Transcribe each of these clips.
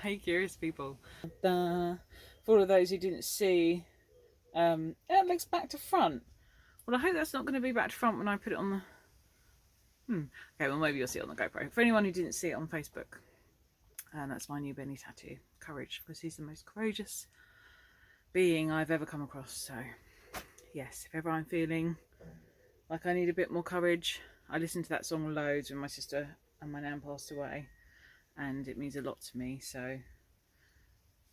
Hey curious people. For all of those who didn't see, it looks back to front. Well, I hope that's not going to be back to front when I put it on the... Okay, well maybe you'll see it on the GoPro. For anyone who didn't see it on Facebook, that's my new Benny tattoo. Courage, because he's the most courageous being I've ever come across. So, yes, if ever I'm feeling like I need a bit more courage, I listened to that song loads when my sister and my nan passed away, and it means a lot to me. So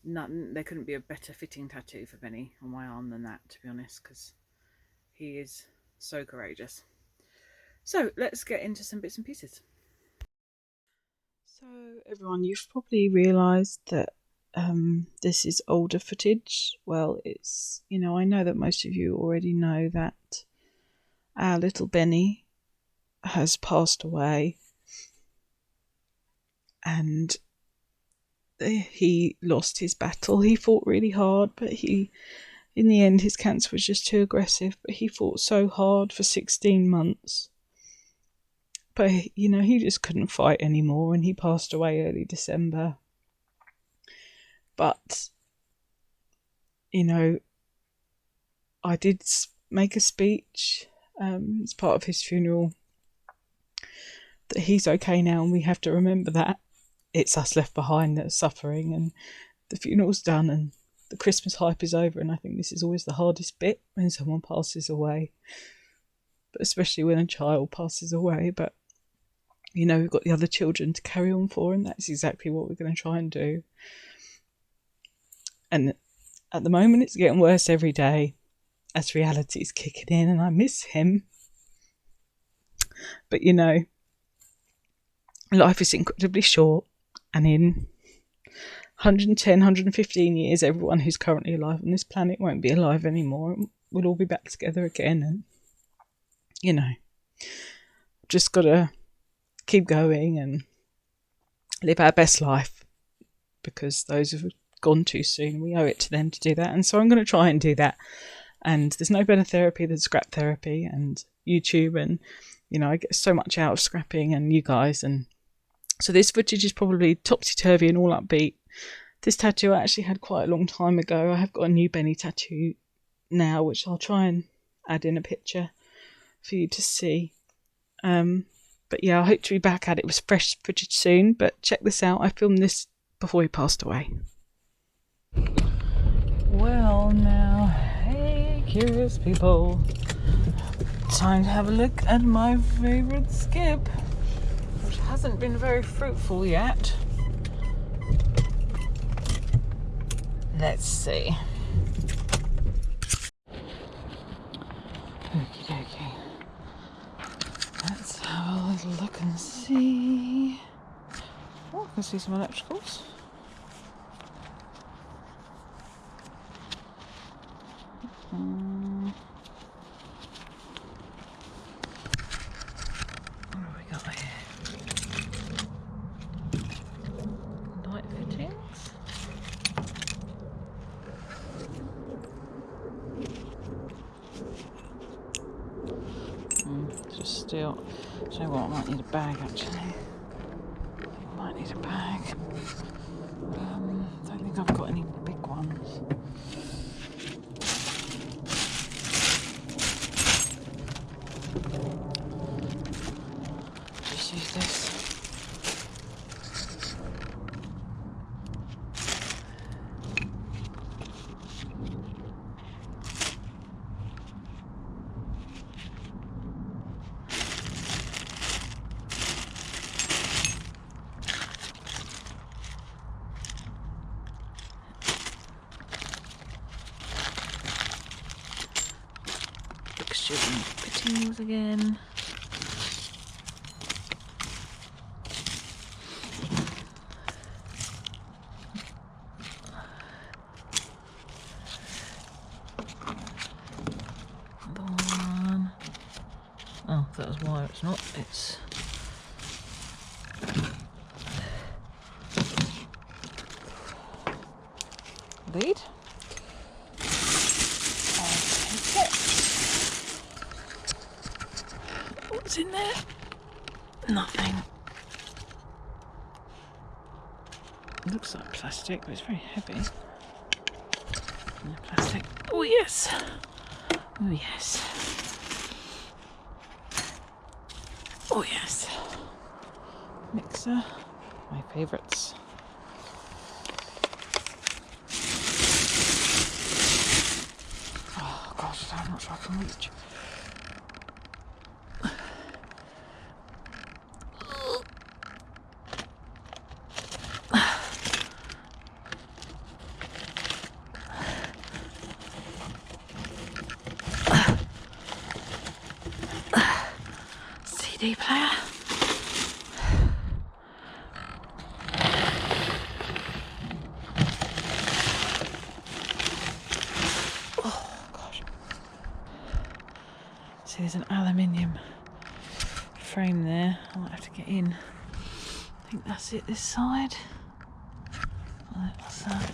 there couldn't be a better fitting tattoo for Benny on my arm than that, to be honest, because he is so courageous. So let's get into some bits and pieces. So everyone, you've probably realised that this is older footage. Well, it's, I know that most of you already know that our little Benny has passed away, and he lost his battle. He fought really hard, but in the end, his cancer was just too aggressive. But he fought so hard for 16 months. But, he just couldn't fight anymore, and he passed away early December. But, I did make a speech as part of his funeral that he's okay now, and we have to remember that it's us left behind that are suffering, and the funeral's done, and the Christmas hype is over. And I think this is always the hardest bit, when someone passes away, but especially when a child passes away. But we've got the other children to carry on for, and that's exactly what we're going to try and do. And at the moment, it's getting worse every day as reality's kicking in, and I miss him. But life is incredibly short, and in 110, 115 years, everyone who's currently alive on this planet won't be alive anymore. We'll all be back together again, and just gotta keep going and live our best life, because those have gone too soon, we owe it to them to do that. And so I'm going to try and do that. And there's no better therapy than scrap therapy and YouTube, and I get so much out of scrapping and you guys. And so this footage is probably topsy-turvy and all upbeat. This tattoo I actually had quite a long time ago. I have got a new Benny tattoo now, which I'll try and add in a picture for you to see. But yeah, I hope to be back at it with fresh footage soon. But check this out. I filmed this before he passed away. Well now, hey curious people. Time to have a look at my favourite skip, which hasn't been very fruitful yet. Let's see. Okie dokie. Let's have a little look and see. Oh, I can see some electricals. What have we got here? Light fittings. Just steel. Do you know what? I might need a bag actually. I might need a bag. Don't think I've got any big ones. Just use this. Fixtures and fittings again. Oh, that was wire. It's not. It's lead. What's in there? Nothing. It looks like plastic, but it's very heavy. Plastic. Oh yes. Oh yes. Oh yes. Mixer. My favourites. Oh gosh, I'm not sure I can reach. CD player. Oh gosh. See, there's an aluminium frame there. I might have to get in. I think that's it this side. What's that?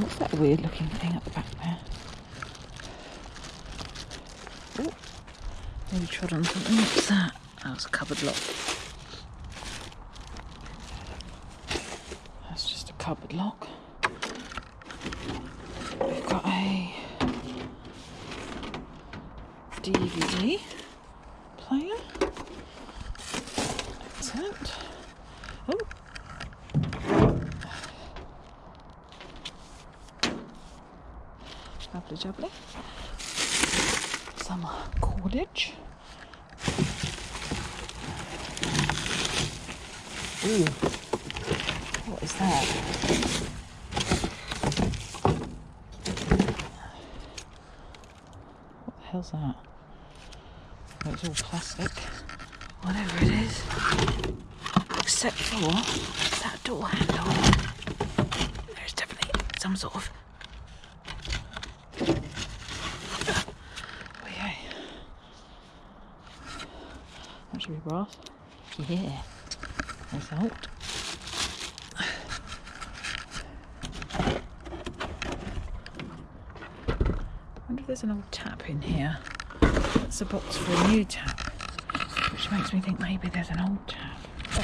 What's that weird looking thing at the back there? Oh, maybe trod on something. What's that? Oh, it's a cupboard lock. That's just a cupboard lock. We've got a DVD player. Excellent. Oh. Lovely jubbly. Some cordage. Ooh. What is that? What the hell's that? Oh, it's all plastic. Whatever it is. Except for that door handle. There's definitely some sort of... Oh yeah. That should be brass. Yeah. Result. I wonder if there's an old tap in here. That's a box for a new tap, which makes me think maybe there's an old tap. Oh,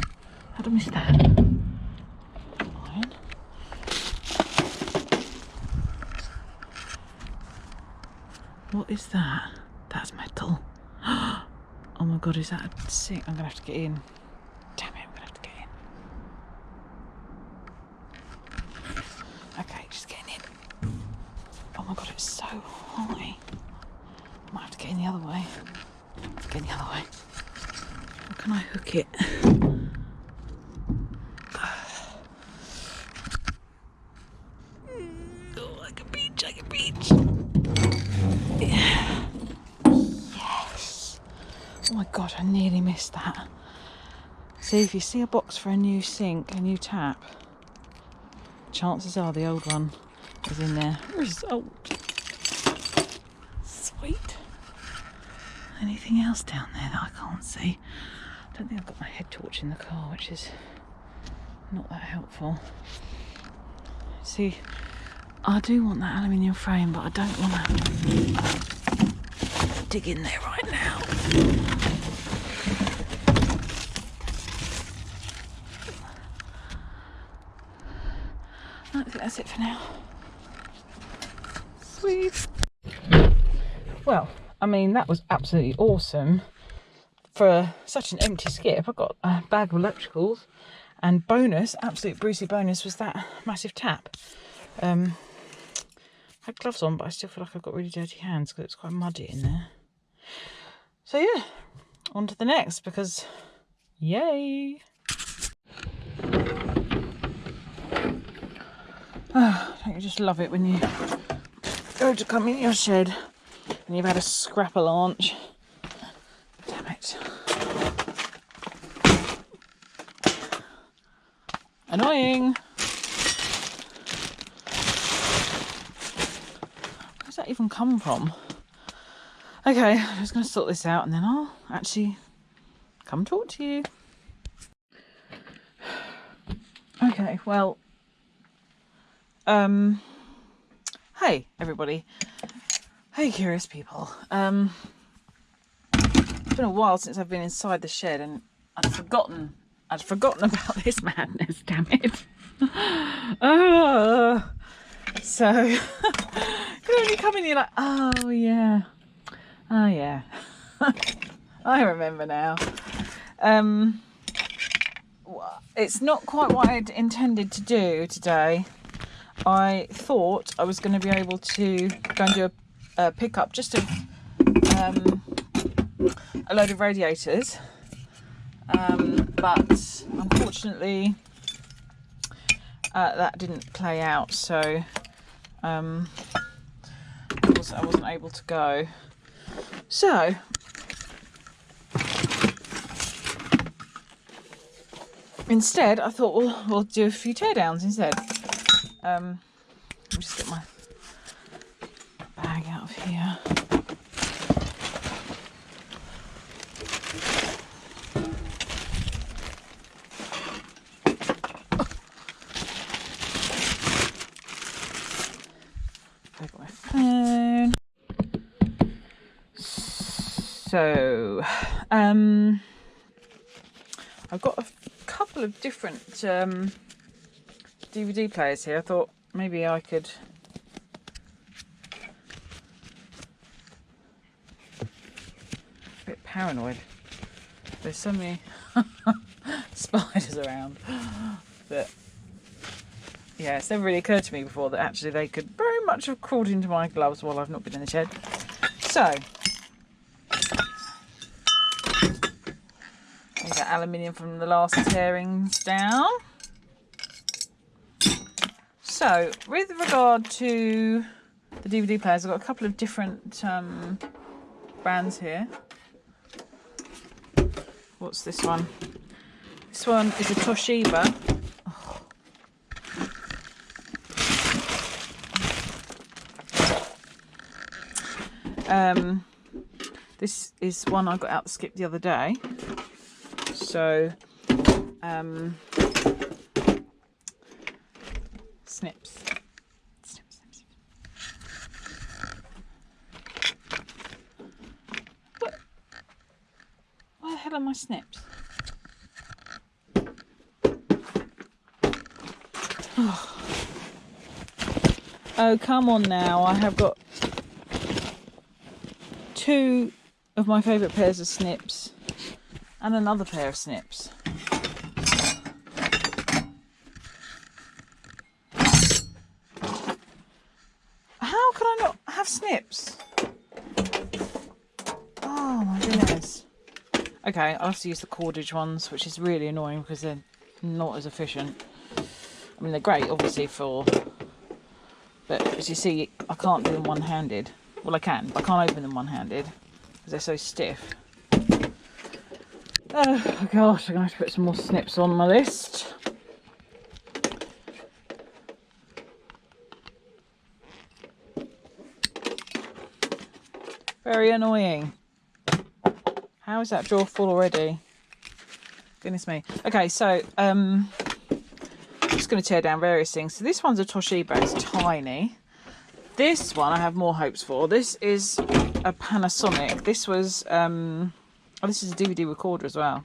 how'd I miss that? Iron. What is that? That's metal. Oh my god, is that a sink? I'm gonna have to get in. Damn it, I'm gonna have to get in. Okay, just getting in. Oh my god, it's so high. Might have to get in the other way. Get in the other way. How can I hook it? Oh, I can reach, I can reach. Yeah. Yes. Oh my god, I nearly missed that. See, if you see a box for a new sink, a new tap, chances are the old one is in there. Result. Sweet. Anything else down there that I can't see? I don't think I've got my head torch in the car, which is not that helpful. See, I do want that aluminium frame, but I don't want to dig in there right now. I think that's it for now. Sweet. Well, I mean, that was absolutely awesome. For such an empty skip, I got a bag of electricals, and bonus, absolute Brucey bonus, was that massive tap. I had gloves on, but I still feel like I've got really dirty hands because it's quite muddy in there. So yeah, on to the next, because yay! Oh, don't you just love it when you go to come in your shed and you've had a scrapper launch? Damn it. Annoying. Where does that even come from? Okay, I'm just going to sort this out and then I'll actually come talk to you. Okay, well, hey everybody. Hey curious people. It's been a while since I've been inside the shed, and I'd forgotten about this madness, damn it. So you know, when you come in, you're like, oh yeah, I remember now. It's not quite what I'd intended to do today. I thought I was going to be able to go and do a pickup just of a load of radiators, but unfortunately that didn't play out, so I wasn't able to go. So instead I thought we'll do a few teardowns instead. Let me just get my bag out of here. I've got my phone. So, I've got a couple of different DVD players here. I thought maybe I could a bit paranoid. There's so many spiders around that, yeah, it's never really occurred to me before that actually they could very much have crawled into my gloves while I've not been in the shed. So there's that aluminium from the last tearings down. So with regard to the DVD players, I've got a couple of different brands here. What's this one? This one is a Toshiba. This is one I got out the skip the other day. So snips. What? Where the hell are my snips? Oh, come on now. I have got two of my favourite pairs of snips and another pair of snips. How can I not have snips? Oh my goodness. Okay, I'll have to use the cordage ones, which is really annoying because they're not as efficient. I mean, they're great obviously for, but as you see, I can't do them one-handed. Well, I can, but I can't open them one-handed because they're so stiff. Oh gosh, I'm going to have to put some more snips on my list. Very annoying. How is that drawer full already? Goodness me. Okay, so I'm just going to tear down various things. So this one's a Toshiba, it's tiny. This one I have more hopes for. This is a Panasonic. This was, oh, this is a DVD recorder as well.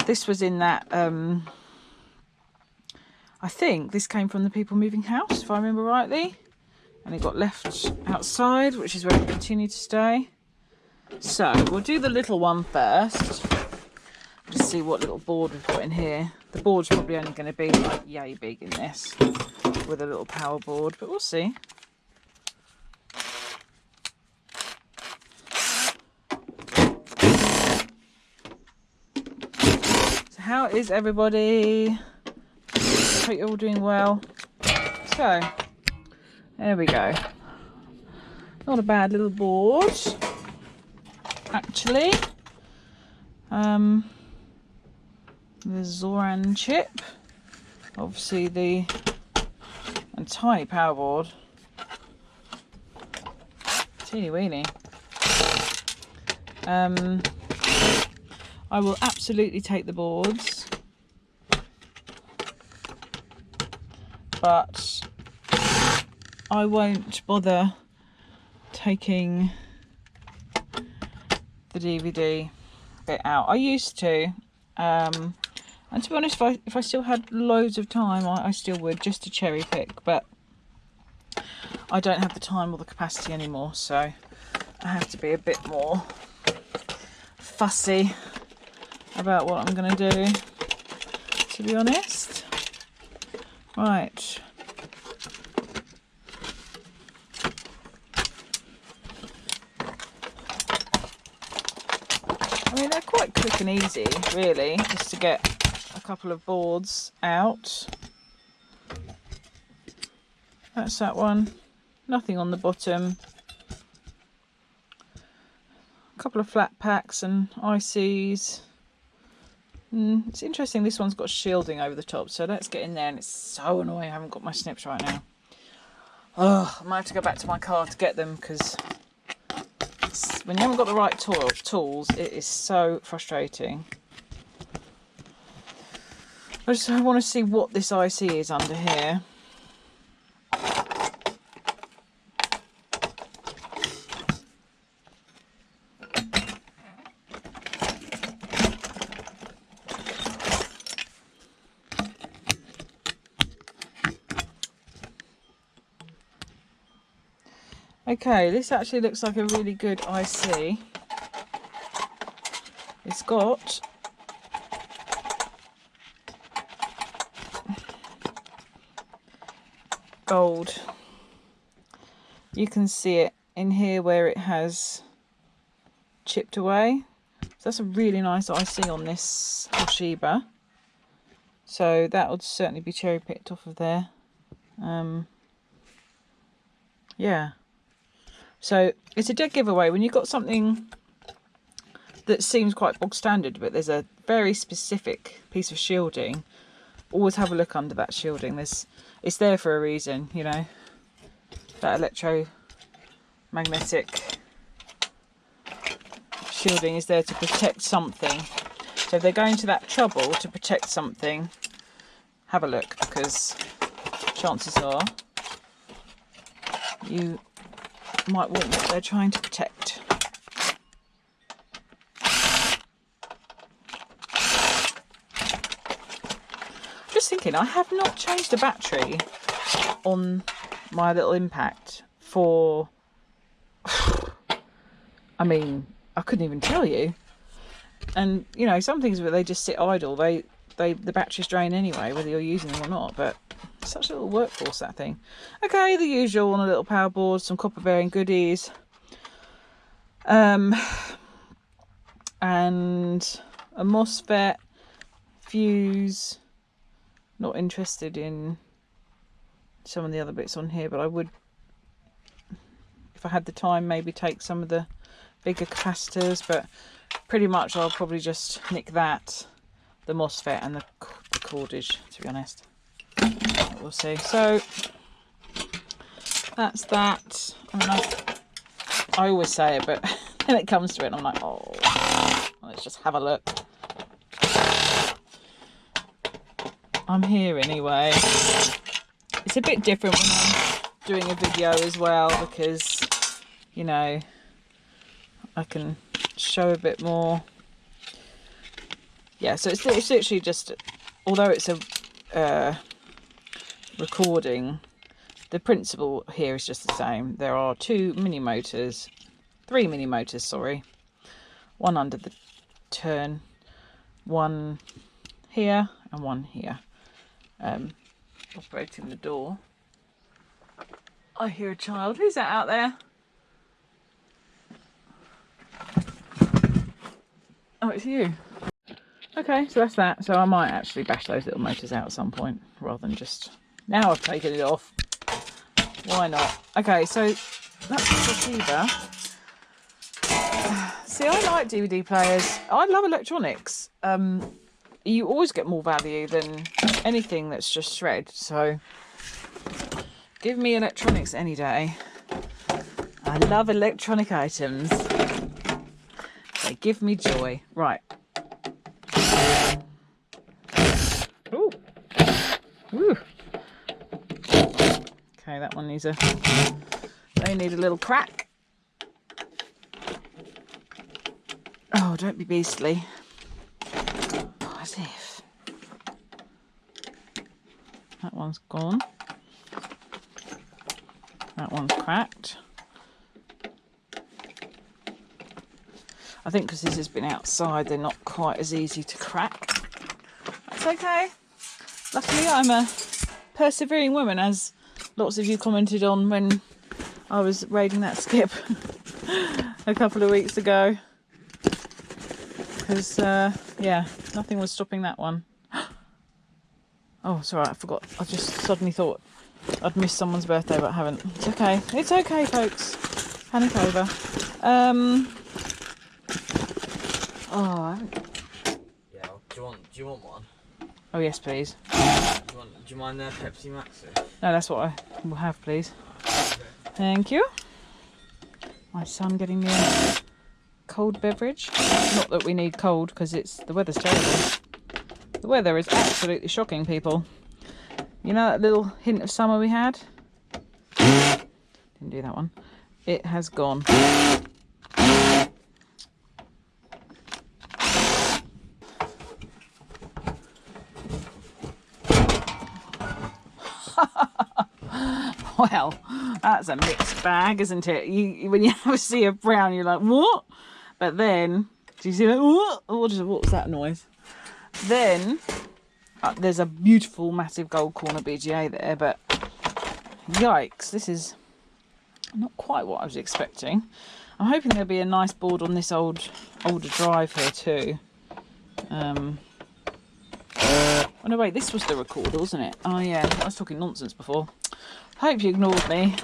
This was in that, I think this came from the People Moving House, if I remember rightly. And it got left outside, which is where it continued to stay. So we'll do the little one first. Just see what little board we've got in here. The board's probably only going to be like yay big in this, with a little power board, but we'll see. So how is everybody? Hope you're all doing well. So there we go. Not a bad little board, actually. The Zoran chip, obviously the tiny power board, teeny weeny. I will absolutely take the boards, but I won't bother taking the DVD bit out. I used to, and to be honest, if I still had loads of time, I still would, just to cherry pick, but I don't have the time or the capacity anymore, so I have to be a bit more fussy about what I'm going to do, to be honest. Right. I mean, they're quite quick and easy, really, just to get a couple of boards out. That's that one. Nothing on the bottom. A couple of flat packs and ICs. It's interesting, this one's got shielding over the top, so let's get in there. And it's so annoying I haven't got my snips right now. Oh, I might have to go back to my car to get them, because when you haven't got the right tools, it is so frustrating. I want to see what this IC is under here. Okay, this actually looks like a really good IC. It's got gold. You can see it in here where it has chipped away. So that's a really nice IC on this Toshiba. So that would certainly be cherry picked off of there. Yeah. So it's a dead giveaway when you've got something that seems quite bog standard, but there's a very specific piece of shielding. Always have a look under that shielding. It's there for a reason, you know. That electromagnetic shielding is there to protect something. So if they're going to that trouble to protect something, have a look, because chances are you might want what they're trying to protect. Just thinking, I have not changed the battery on my little Impact for, I mean, I couldn't even tell you. And you know, some things where they just sit idle, the batteries drain anyway, whether you're using them or not. But such a little workhorse, that thing. Okay, the usual on a little power board, some copper bearing goodies, and a MOSFET, fuse. Not interested in some of the other bits on here, but I would, if I had the time, maybe take some of the bigger capacitors, but pretty much I'll probably just nick that, the MOSFET and the cordage, to be honest. We'll see. So that's that. I mean, I always say it, but then it comes to it and I'm like, oh, let's just have a look. I'm here anyway. It's a bit different when I'm doing a video as well, because, you know, I can show a bit more. Yeah, so it's literally just, although it's a recording, the principle here is just the same. There are three mini motors, sorry. One under the turn, one here and one here. Operating the door. I hear a child. Who's that out there? Oh, it's you. Okay, so that's that. So I might actually bash those little motors out at some point, rather than just, now I've taken it off. Why not? Okay, so that's the Toshiba. See, I like DVD players. I love electronics. You always get more value than anything that's just shred. So give me electronics any day. I love electronic items. They give me joy. Right. Ooh. Ooh. Okay, that one needs they need a little crack. Oh, don't be beastly. Oh, as if. That one's gone. That one's cracked. I think because this has been outside, they're not quite as easy to crack. That's okay. Luckily, I'm a persevering woman, as lots of you commented on when I was raiding that skip a couple of weeks ago. Because, yeah, nothing was stopping that one. Oh, it's alright, I forgot. I just suddenly thought I'd missed someone's birthday, but I haven't. It's okay. It's okay, folks. Panic over. Oh, I haven't... Yeah, do you want one? Oh, yes, please. Do you mind their Pepsi Maxi? No, that's what I will have, please. Okay. Thank you. My son getting me a cold beverage. Not that we need cold, because the weather's terrible. The weather is absolutely shocking, people. You know that little hint of summer we had? Didn't do that one. It has gone. Well, that's a mixed bag, isn't it? When you have a sea of brown, you're like, what? But then, do you see that? What was that noise? Then, there's a beautiful, massive gold corner BGA there, but yikes, this is not quite what I was expecting. I'm hoping there'll be a nice board on this older drive here too. Oh no, wait, this was the recorder, wasn't it? Oh yeah, I was talking nonsense before. Hope you ignored me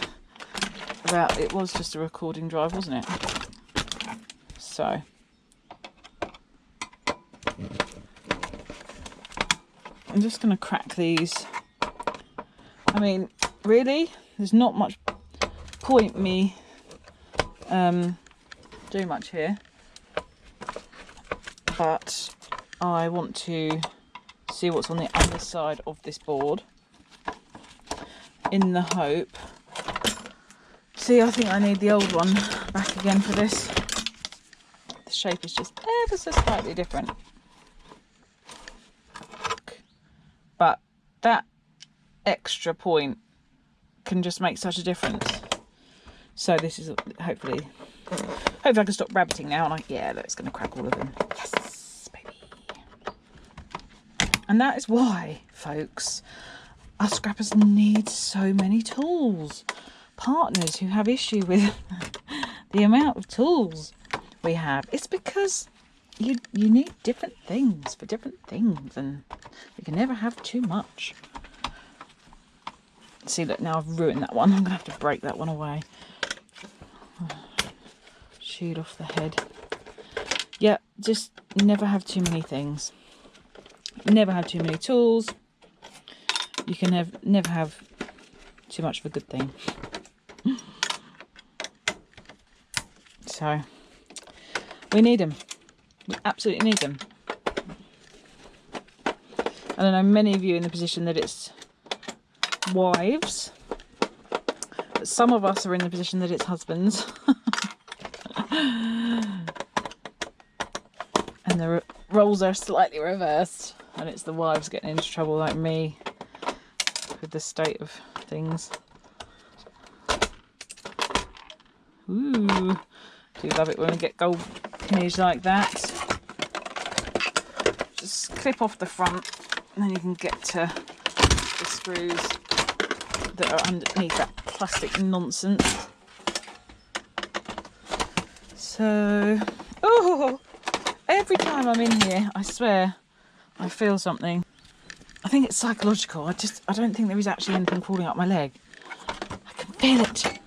about it was just a recording drive, wasn't it? So I'm just going to crack these. I mean, really, there's not much point me doing much here, but I want to see what's on the other side of this board in the hope. See, I think I need the old one back again for this. The shape is just ever so slightly different, but that extra point can just make such a difference. So this is hopefully I can stop rabbiting now. And yeah, that's going to crack all of them. Yes, baby. And that is why, folks, us scrappers need so many tools. Partners who have issue with the amount of tools we have. It's because you need different things for different things, and you can never have too much. See, look, now I've ruined that one. I'm gonna have to break that one away. Shoot off the head. Yeah, just never have too many things. Never have too many tools. You can never have too much of a good thing. So we need them. We absolutely need them. And I know many of you in the position that it's wives, but some of us are in the position that it's husbands. And the roles are slightly reversed, and it's the wives getting into trouble like me with the state of things. Ooh, do love it when we get gold pinage like that. Just clip off the front, and then you can get to the screws that are underneath that plastic nonsense. So, oh, every time I'm in here, I swear, I feel something. I think it's psychological. I don't think there is actually anything crawling up my leg. I can feel it.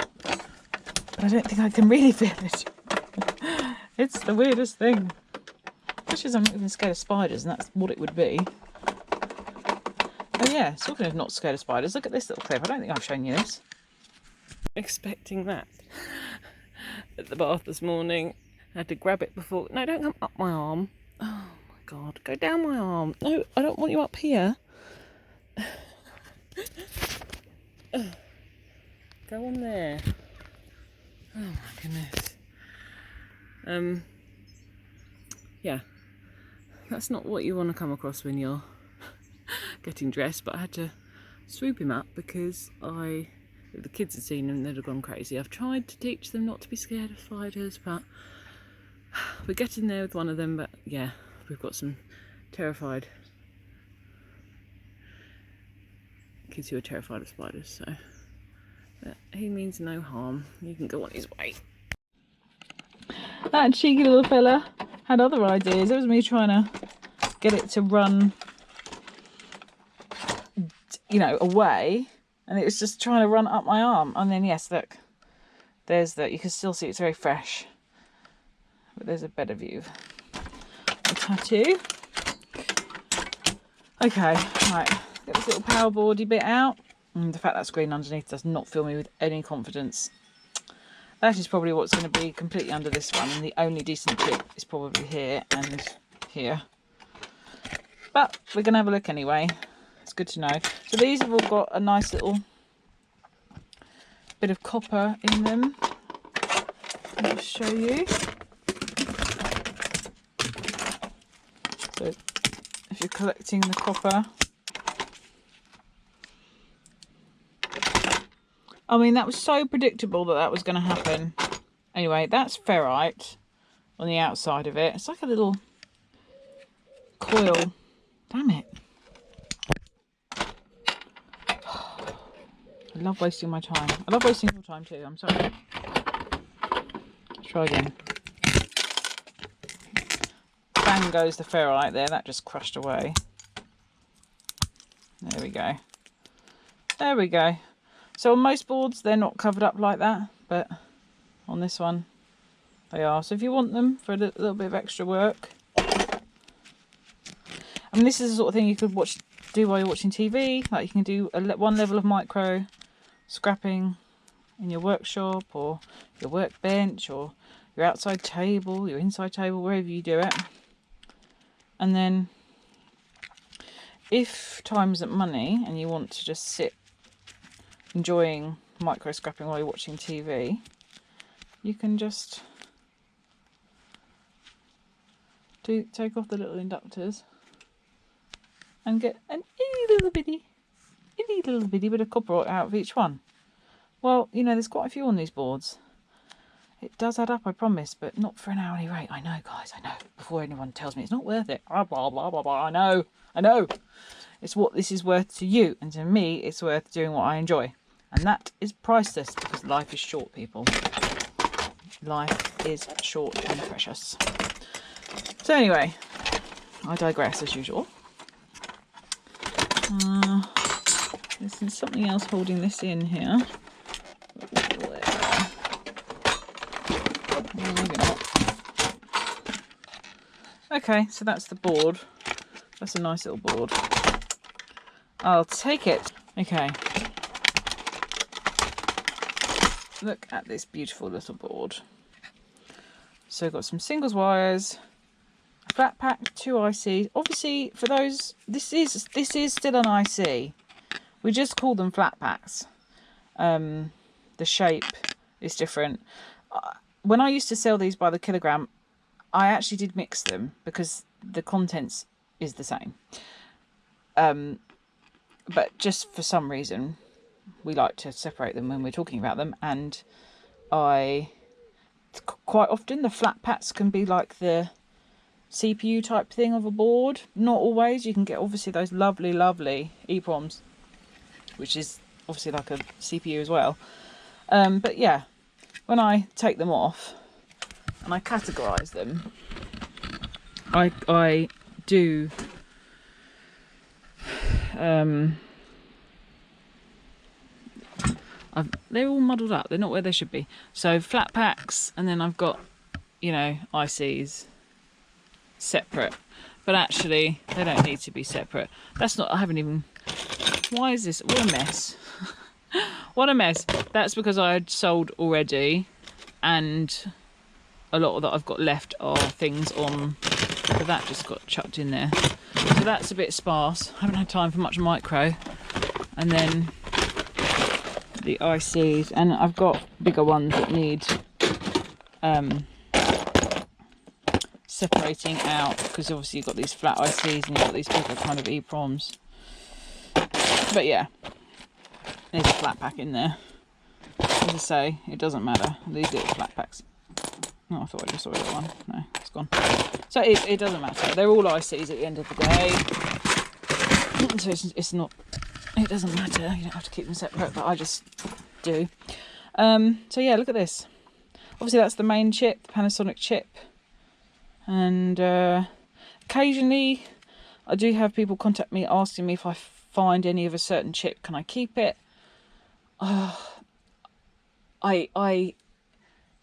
But I don't think I can really feel it. It's the weirdest thing. Especially as I'm not even scared of spiders, and that's what it would be. Oh yeah, talking of not scared of spiders, look at this little clip. I don't think I've shown you this. Expecting that at the bath this morning. I had to grab it before. No, don't come up my arm. Oh my God, go down my arm. No, I don't want you up here. Go on there. Oh my goodness. Yeah, that's not what you want to come across when you're getting dressed, but I had to swoop him up because if the kids had seen him, they'd have gone crazy. I've tried to teach them not to be scared of spiders, but we're getting there with one of them. But yeah, we've got some terrified kids who are terrified of spiders, so but he means no harm. He can go on his way. That cheeky little fella had other ideas. It was me trying to get it to run, you know, away, and it was just trying to run up my arm. And then yes, look, there's that. You can still see it's very fresh, but there's a better view of the tattoo. Okay, right, get this little power boardy bit out. And the fact that's green underneath does not fill me with any confidence. That is probably what's going to be completely under this one, and the only decent chip is probably here and here. But we're going to have a look anyway. It's good to know. So these have all got a nice little bit of copper in them. I'll show you. So if you're collecting the copper, I mean, that was so predictable that that was going to happen. Anyway, that's ferrite on the outside of it. It's like a little coil. Damn it. I love wasting my time. I love wasting your time too. I'm sorry. Let's try again. Bang goes the ferrite there. That just crushed away. There we go. There we go. So on most boards, they're not covered up like that, but on this one, they are. So if you want them for a little bit of extra work, I mean, this is the sort of thing you could do while you're watching TV. Like you can do one level of micro scrapping in your workshop or your workbench or your outside table, your inside table, wherever you do it. And then if time isn't money and you want to just sit enjoying micro scrapping while you're watching TV, you can just take off the little inductors and get an itty little bitty bit of copper out of each one. Well, you know, there's quite a few on these boards. It does add up, I promise, but not for an hourly rate. I know, guys, I know. Before anyone tells me it's not worth it. Blah, blah, blah, blah, blah. I know. It's what this is worth to you, and to me, it's worth doing what I enjoy. And that is priceless, because life is short, people. Life is short and precious. So anyway, I digress as usual. There's something else holding this in here. Maybe not. Okay, so that's the board. That's a nice little board. I'll take it. Okay. Look at this beautiful little board. So I've got some singles wires, a flat pack, 2 ICs. Obviously, for those, this is still an IC. We just call them flat packs. The shape is different. When I used to sell these by the kilogram, I actually did mix them because the contents is the same. But just for some reason, we like to separate them when we're talking about them, and quite often the flat packs can be like the CPU type thing of a board. Not always. You can get obviously those lovely EEPROMs, which is obviously like a CPU as well. But yeah, when I take them off and I categorize them, I do they're all muddled up. They're not where they should be. So flat packs, and then I've got, you know, ICs separate. But actually, they don't need to be separate. That's not, I haven't even, why is this? What a mess. What a mess. That's because I had sold already, and a lot that I've got left are things on, so that just got chucked in there. So that's a bit sparse. I haven't had time for much micro. And then the ICs, and I've got bigger ones that need separating out, because obviously you've got these flat ICs and you've got these bigger kind of EPROMs. But yeah, there's a flat pack in there. As I say, it doesn't matter. These little flat packs. Oh, I thought I just saw a little one. No, it's gone. So it doesn't matter. They're all ICs at the end of the day. So it's not, it doesn't matter. You don't have to keep them separate, but I just do. So yeah, look at this. Obviously that's the main chip, the Panasonic chip. And occasionally I do have people contact me asking me if I find any of a certain chip, can I keep it? I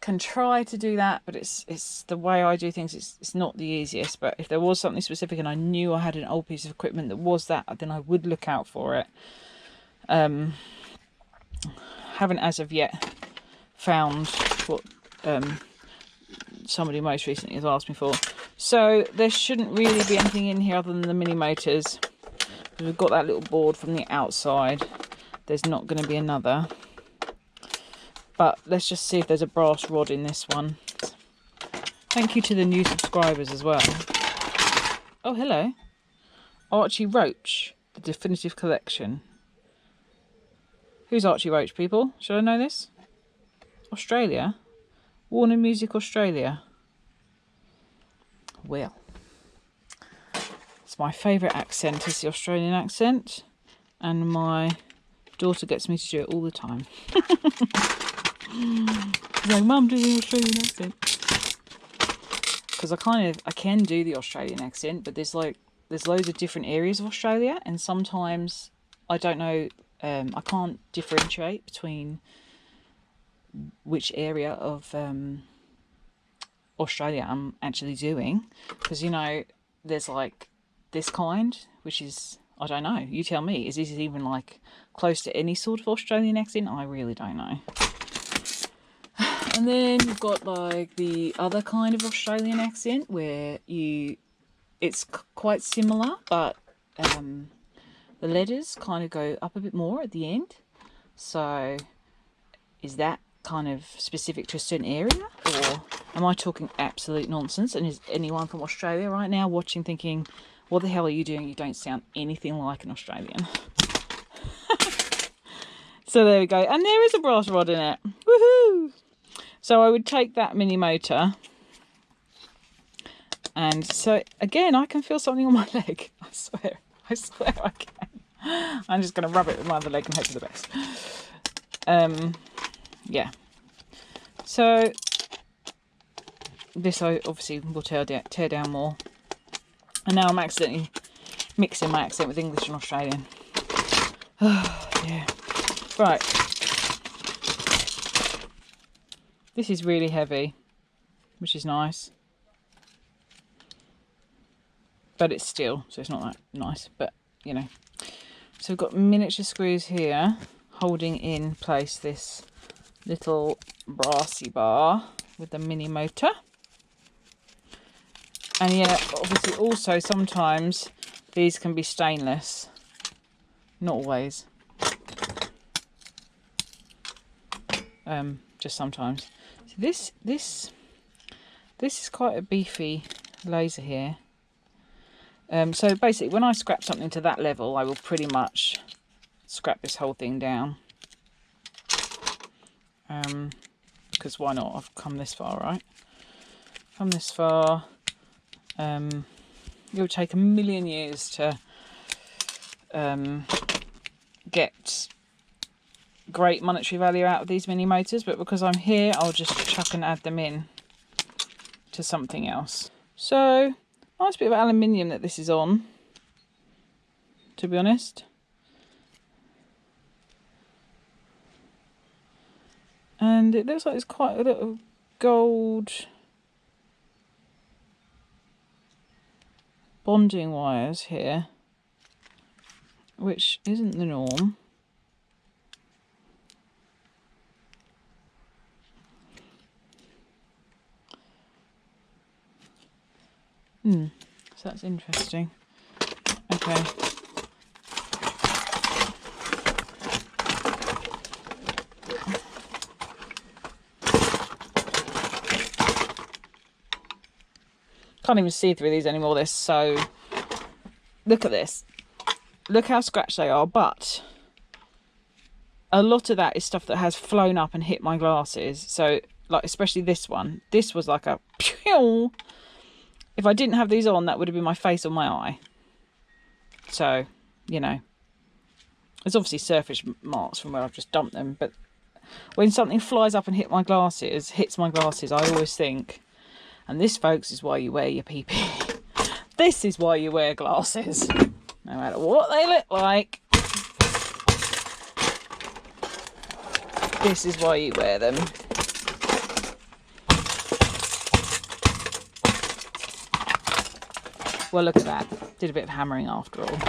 can try to do that, but it's the way I do things, it's not the easiest. But if there was something specific and I knew I had an old piece of equipment that was that, then I would look out for it. Haven't as of yet found what somebody most recently has asked me for. So there shouldn't really be anything in here other than the mini motors. We've got that little board from the outside. There's not going to be another. But let's just see if there's a brass rod in this one. Thank you to the new subscribers as well. Oh, hello. Archie Roach, the definitive collection. Who's Archie Roach, people? Should I know this? Australia? Warner Music Australia. Well, it's my favourite accent is the Australian accent. And my daughter gets me to do it all the time. She's like, Mum, do the Australian accent. Because I can do the Australian accent, but there's loads of different areas of Australia, and sometimes I don't know, I can't differentiate between which area of Australia I'm actually doing. Because, you know, there's like this kind, which is, I don't know, you tell me, is this even like close to any sort of Australian accent? I really don't know. And then you've got like the other kind of Australian accent where it's quite similar, but the letters kind of go up a bit more at the end. So is that kind of specific to a certain area, or am I talking absolute nonsense? And is anyone from Australia right now watching thinking, what the hell are you doing? You don't sound anything like an Australian. So there we go. And there is a brass rod in it. Woohoo! So I would take that mini motor, and so again I can feel something on my leg. I swear I can. I'm just going to rub it with my other leg and hope for the best. Yeah. So this I obviously will tear down more. And now I'm accidentally mixing my accent with English and Australian. Yeah. Right. This is really heavy, which is nice. But it's steel, so it's not that nice, but you know. So we've got miniature screws here holding in place this little brassy bar with the mini motor. And yeah, obviously also sometimes these can be stainless. Not always. Just sometimes. So this is quite a beefy laser here. So basically when I scrap something to that level, I will pretty much scrap this whole thing down. Because why not? I've come this far, right? Come this far. It would take a million years to get great monetary value out of these mini motors, but because I'm here, I'll just chuck and add them in to something else. So, nice bit of aluminium that this is on, to be honest. And it looks like there's quite a lot of gold bonding wires here, which isn't the norm. So that's interesting. Okay. Can't even see through these anymore. They're so... Look at this. Look how scratched they are, but a lot of that is stuff that has flown up and hit my glasses. So, like, especially this one. This was like a... Pew! If I didn't have these on, that would have been my face or my eye. So, you know. There's obviously surface marks from where I've just dumped them, but when something flies up and hits my glasses, I always think, and this, folks, is why you wear your PP. This is why you wear glasses. No matter what they look like. This is why you wear them. Well, look at that. Did a bit of hammering after all.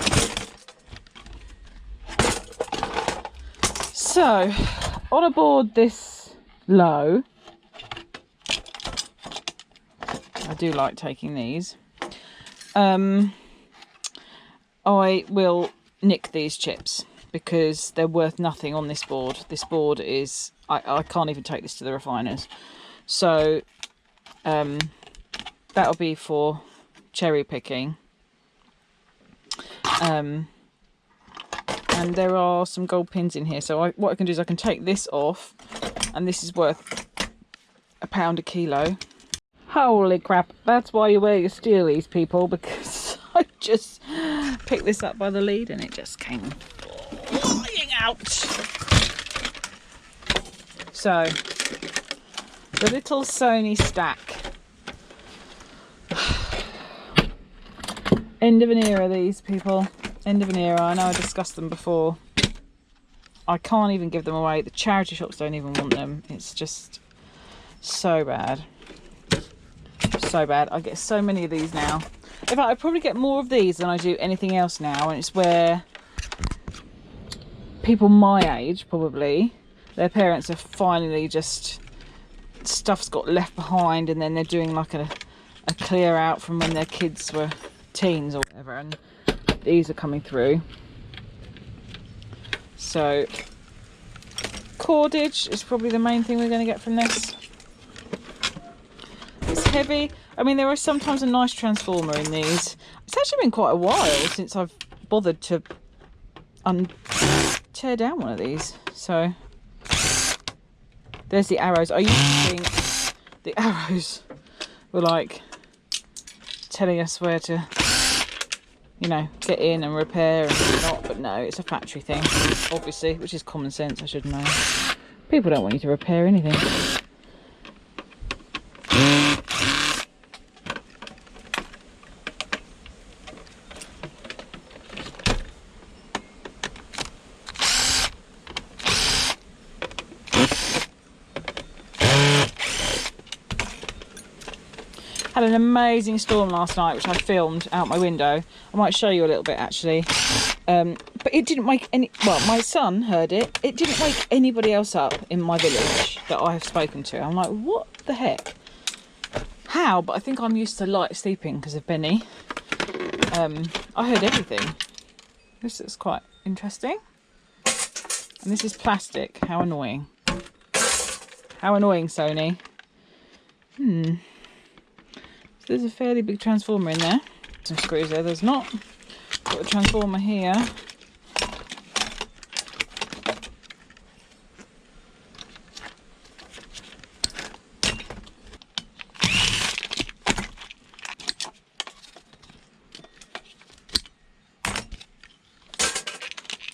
So, on a board this low, I do like taking these. I will nick these chips because they're worth nothing on this board. This board is... I can't even take this to the refiners. So, that'll be for cherry picking. And there are some gold pins in here, so what I can do is I can take this off, and this is worth £1 a kilo. Holy crap, that's why you wear your steelies, people, because I just picked this up by the lead and it just came flying out. So, the little Sony stack. End of an era, these people. End of an era. I know I discussed them before. I can't even give them away. The charity shops don't even want them. It's just so bad. So bad. I get so many of these now. In fact, I probably get more of these than I do anything else now. And it's where people my age, probably, their parents are finally just... Stuff's got left behind, and then they're doing like a clear out from when their kids were teens or whatever. And these are coming through. So cordage is probably the main thing we're going to get from this. It's heavy. I mean, there is sometimes a nice transformer in these. It's actually been quite a while since I've bothered to tear down one of these. So there's the arrows. I used to think the arrows were like telling us where to, you know, get in and repair and whatnot, but no, it's a factory thing, obviously, which is common sense, I should know. People don't want you to repair anything. Had an amazing storm last night, which I filmed out my window. I might show you a little bit, actually. But it didn't wake any... Well, my son heard it. It didn't wake anybody else up in my village that I have spoken to. I'm like, what the heck? How? But I think I'm used to light sleeping because of Benny. I heard everything. This is quite interesting. And this is plastic. How annoying. How annoying, Sony. There's a fairly big transformer in there. Some screws there, there's not. Got a transformer here.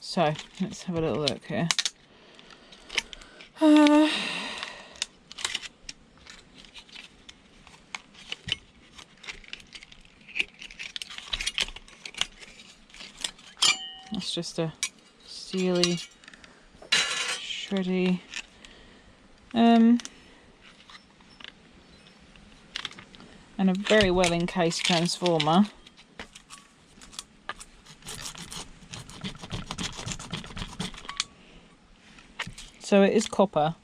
So, let's have a little look here. That's just a steely, shreddy, and a very well encased transformer. So it is copper.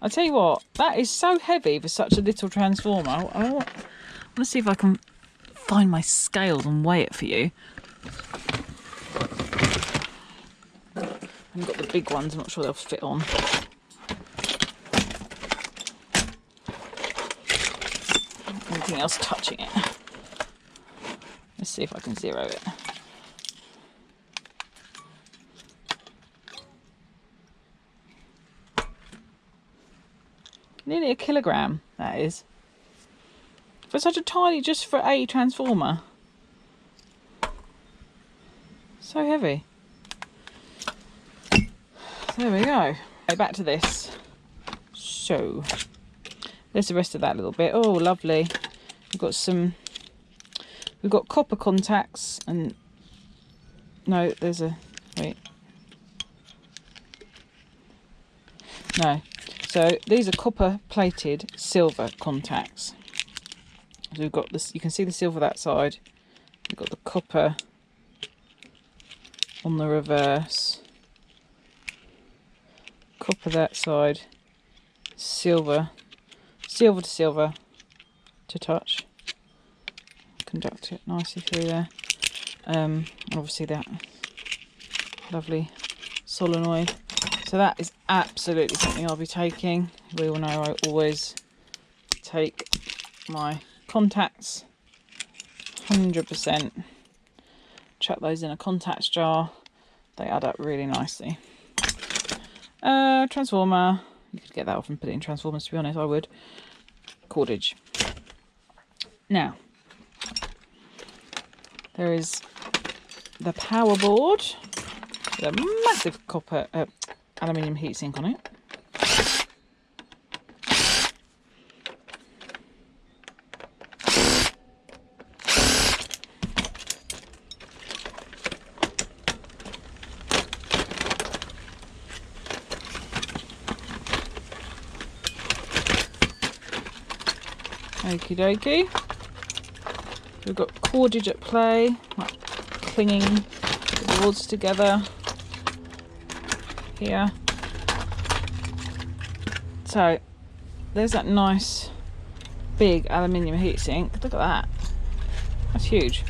I'll tell you what, that is so heavy for such a little transformer. I want to see if I can find my scales and weigh it for you. I haven't got the big ones, I'm not sure they'll fit on. anything else touching it. Let's see if I can zero it. Nearly a kilogram, that is. For such a tiny, just for a transformer. So heavy. There we go. Okay, back to this. So, there's the rest of that little bit. Oh, lovely. We've got copper contacts and... No, there's a... Wait. No. So these are copper plated silver contacts. So we've got this, you can see the silver that side. We've got the copper on the reverse. Copper that side. Silver. Silver to silver to touch. Conduct it nicely through there. Obviously that lovely solenoid. So that is absolutely something I'll be taking. We all know I always take my contacts 100%. Chuck those in a contacts jar. They add up really nicely. Transformer. You could get that off and put it in transformers, to be honest. I would. Cordage. Now, there is the power board with a massive copper aluminium heatsink on it. Okie dokie. We've got cordage at play, like clinging the boards together here. So there's that nice big aluminium heatsink. Look at that. That's huge.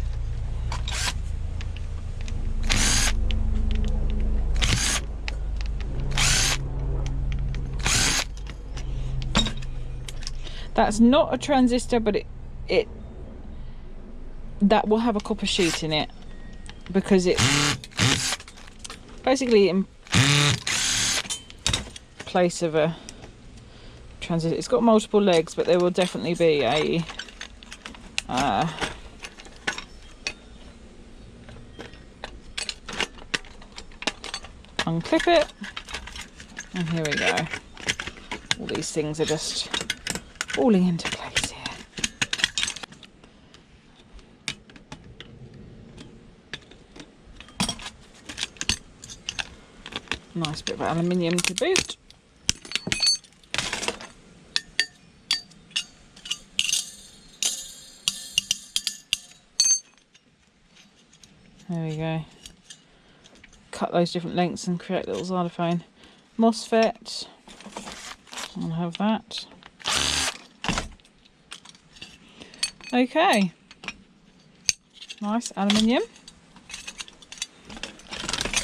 That's not a transistor, but it that will have a copper sheet in it because it's basically in place of a transistor. It's got multiple legs, but there will definitely be a unclip it, and here we go. All these things are just falling into place here. Nice bit of aluminium to boot. There we go. Cut those different lengths and create a little xylophone. MOSFET. I'll have that. Okay. Nice aluminium.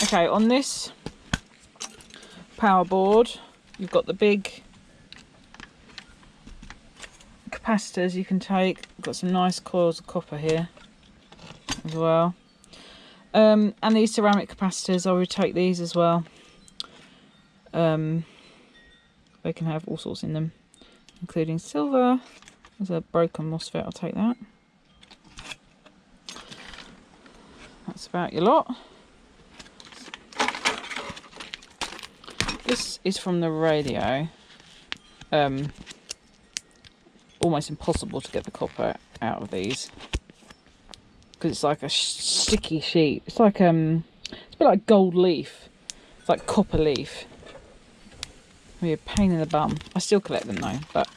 Okay, on this power board, you've got the big capacitors you can take. You've got some nice coils of copper here as well. And these ceramic capacitors, I would take these as well. They can have all sorts in them, including silver. There's a broken MOSFET, I'll take that. That's about your lot. This is from the radio. Almost impossible to get the copper out of these because it's like a sticky sheet. It's like it's a bit like gold leaf. It's like copper leaf. Be a pain in the bum. I still collect them though, but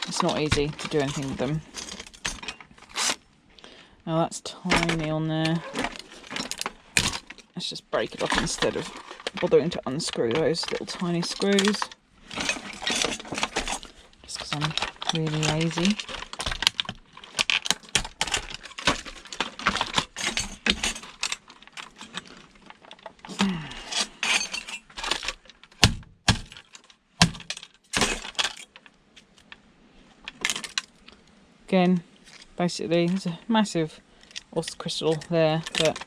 it's not easy to do anything with them. Now that's tiny on there. Let's just break it off instead of bothering to unscrew those little tiny screws. Just because I'm really lazy. Again, basically, there's a massive quartz crystal there, but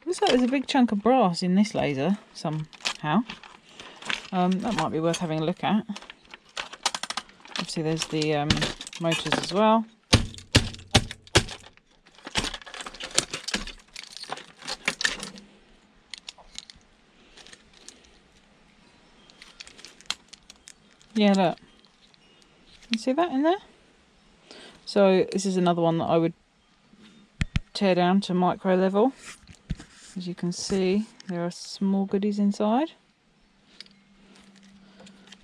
looks like there's a big chunk of brass in this laser somehow. That might be worth having a look at. Obviously there's the motors as well. Yeah, look. You see that in there? So this is another one that I would tear down to micro level. As you can see, there are small goodies inside.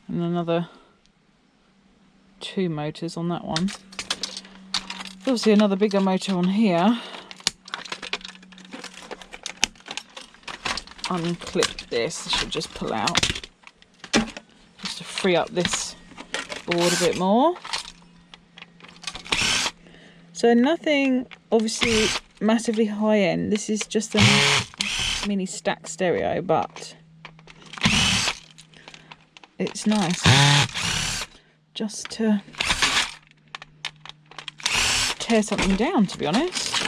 And another 2 motors on that one. Obviously another bigger motor on here. Unclip this, this should just pull out. Just to free up this board a bit more. So nothing obviously massively high end. This is just a mini stack stereo, but it's nice just to tear something down, to be honest,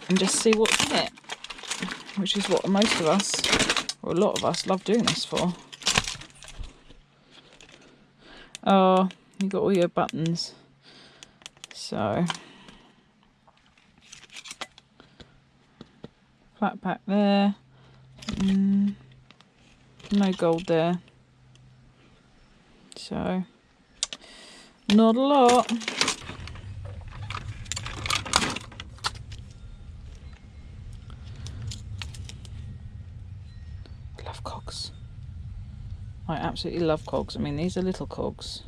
and just see what's in it, which is what most of us, or a lot of us, love doing this for. Oh, you got all your buttons. So flat pack there. No gold there. So not a lot. Love cogs. I absolutely love cogs. I mean, these are little cogs,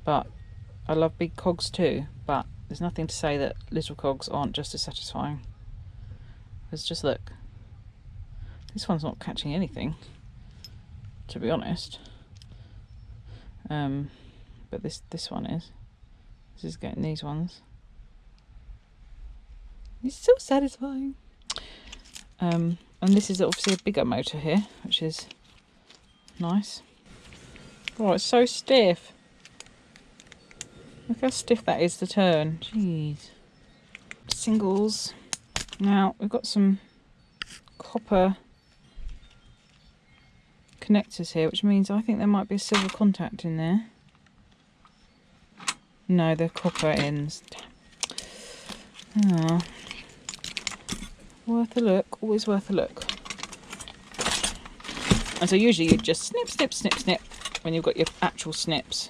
but I love big cogs too. But there's nothing to say that little cogs aren't just as satisfying. Because just look, this one's not catching anything, to be honest. But this one is. This is getting these ones. It's so satisfying. And this is obviously a bigger motor here, which is nice. Oh, it's so stiff. Look how stiff that is to turn. Jeez. Singles. Now we've got some copper connectors here, which means I think there might be a silver contact in there. No, they're copper ends. Oh. Worth a look, always worth a look. And so usually you just snip, snip, snip, snip when you've got your actual snips,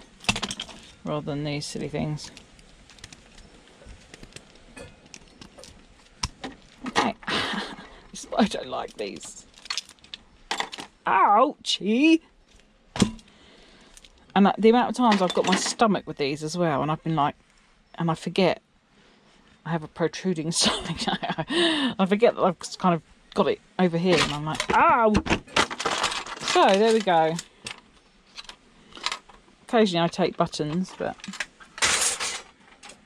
rather than these silly things. Okay. I don't like these. Ouchie! And the amount of times I've got my stomach with these as well, and I've been like, and I forget I have a protruding stomach. I forget that I've kind of got it over here, and I'm like, ow! So there we go. Occasionally I take buttons, but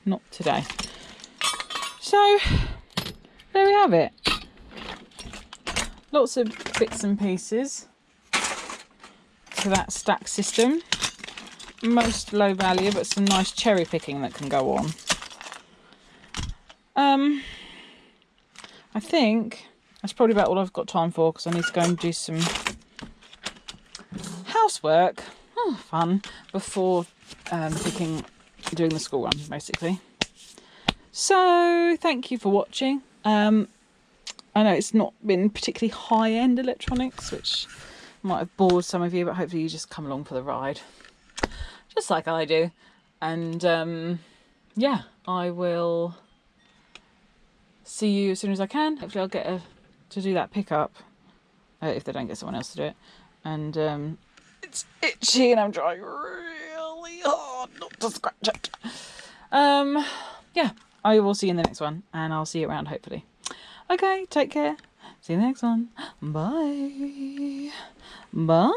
not today. So there we have it. Lots of bits and pieces to that stack system. Most low value, but some nice cherry picking that can go on. I think that's probably about all I've got time for, because I need to go and do some housework. Oh, fun. Before doing the school run, basically. So thank you for watching. I know it's not been particularly high-end electronics, which might have bored some of you, but hopefully you just come along for the ride, just like I do. And yeah, I will see you as soon as I can. Hopefully I'll get to do that pickup, if they don't get someone else to do it. And it's itchy and I'm trying really hard not to scratch it. Yeah, I will see you in the next one, and I'll see you around hopefully. Okay, take care. See you in the next one. Bye. Bye.